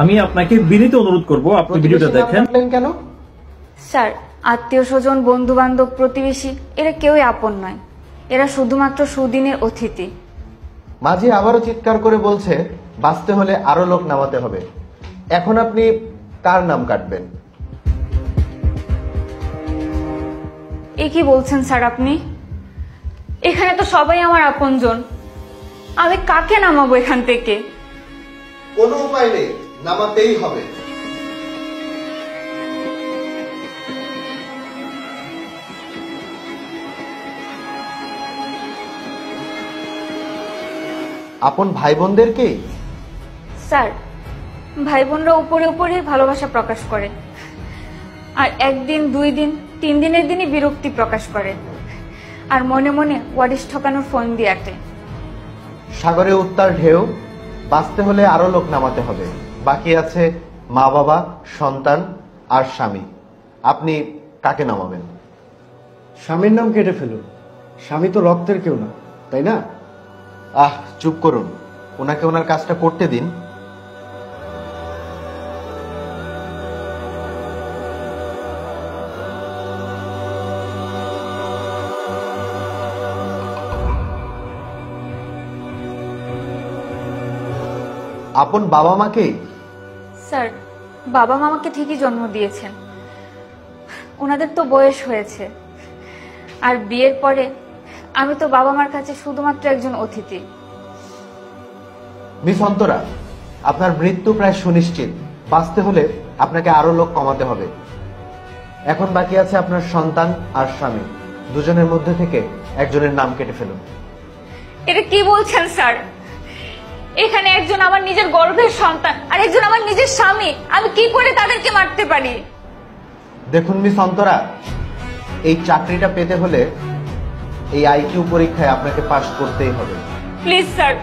আমি আপনাকে বিনীত অনুরোধ করব আপনি ভিডিওটা দেখেন। কেন স্যার, আত্মীয় স্বজন, বন্ধু বান্ধব, প্রতিবেশী এরা কেউই আপন নয়, এরা শুধুমাত্র সুদিনের অতিথি। মাঝি আবারও চিৎকার করে বলছে বাঁচতে হলে আরো লোক নামাতে হবে। এখন আপনি কার নাম কাটবেন? এ কি বলছেন স্যার আপনি? এখানে তো সবাই আমার আপনজন, আমি কাকে নামাবো এখান থেকে? কোনো উপায় নেই, নামাতেই হবে। আপন ভাই বোনদেরকে? স্যার, ভাই বোনরা উপরে উপরে ভালোবাসা প্রকাশ করে, আর একদিন, 2 দিন, 3 দিনের দিনই বিরক্তি প্রকাশ করে, আর মনে মনে ওয়ারিশ ঠকানোর ফোন দিয়ে আটে। সাগরে উত্তাল ঢেউ, বাঁচতে হলে আরো লোক নামাতে হবে। বাকি আছে মা বাবা, সন্তান আর স্বামী। আপনি কাকে নামাবেন? স্বামীর নাম কেটে ফেলুন, স্বামী তো রক্তের কেউ না, তাই না? চুপ করুন, ওনাকে ওনার কাজটা করতে দিন। আপন বাবা মাকে? স্যার, বাবা মা আমাকে ঠিকই জন্ম দিয়েছেন, ওনাদের তো বয়স হয়েছে, আর বিয়ের পরে আমি তো বাবা মার কাছে শুধুমাত্র একজন অতিথি। মিস অন্তরা, আপনার মৃত্যু প্রায় সুনিশ্চিত। বাঁচতে হলে আপনাকে আরো লোক কমাতে হবে। এখন বাকি আছে আপনার সন্তান আর স্বামী। দুজনের মধ্যে থেকে একজনের নাম কেটে ফেলুন। এটা কি বলছেন স্যার? এখানে একজন আমার নিজের গর্ভের সন্তান আর একজন আমার নিজের স্বামী, আমি কি করে তাদেরকে মারতে পারি? দেখুন মিস অন্তরা, এই চাকরিটা পেতে হলে এই আইকিউ পরীক্ষায় আপনাকে পাশ করতেই হবে। প্লিজ স্যার,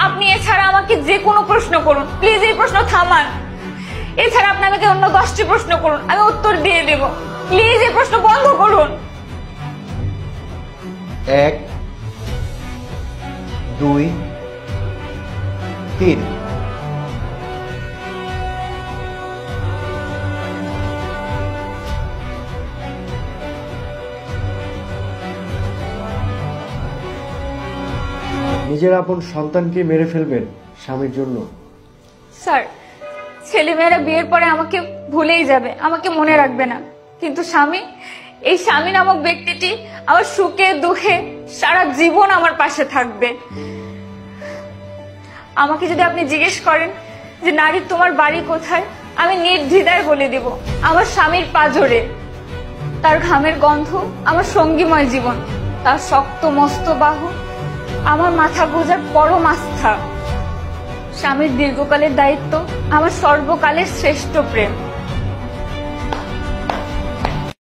আপনি এছাড়া আমাকে যে কোনো প্রশ্ন করুন, প্লিজ এই প্রশ্ন থামান। এছাড়া আপনি আমাকে অন্য 10টি প্রশ্ন করুন, আমি উত্তর দিয়ে দেব। প্লিজ এই প্রশ্ন বন্ধ করুন। 1 2 3। নিজের আপন সন্তানকে মেরে ফেলবেন স্বামীর জন্য? স্যার, ছেলেমেয়েরা বিয়ের পরে আমাকে ভুলেই যাবে, আমাকে মনে রাখবে না, কিন্তু স্বামী, এই স্বামী নামক ব্যক্তিটি আমার সুখে দুঃখে সারা জীবন আমার পাশে থাকবে। আমাকে যদি আপনি জিজ্ঞেস করেন যে নারী তোমার বাড়ি কোথায়, আমি নির্দ্বিধায় বলে দেব আমার স্বামীর পাঁজরে। তার ঘামের গন্ধ আমার সঙ্গীময় জীবন, তার শক্ত মস্ত বাহু আমার মাথা গোঁজার পরম আস্থা। স্বামীর দীর্ঘকালের দায়িত্ব আমার সর্বকালের শ্রেষ্ঠ প্রেম।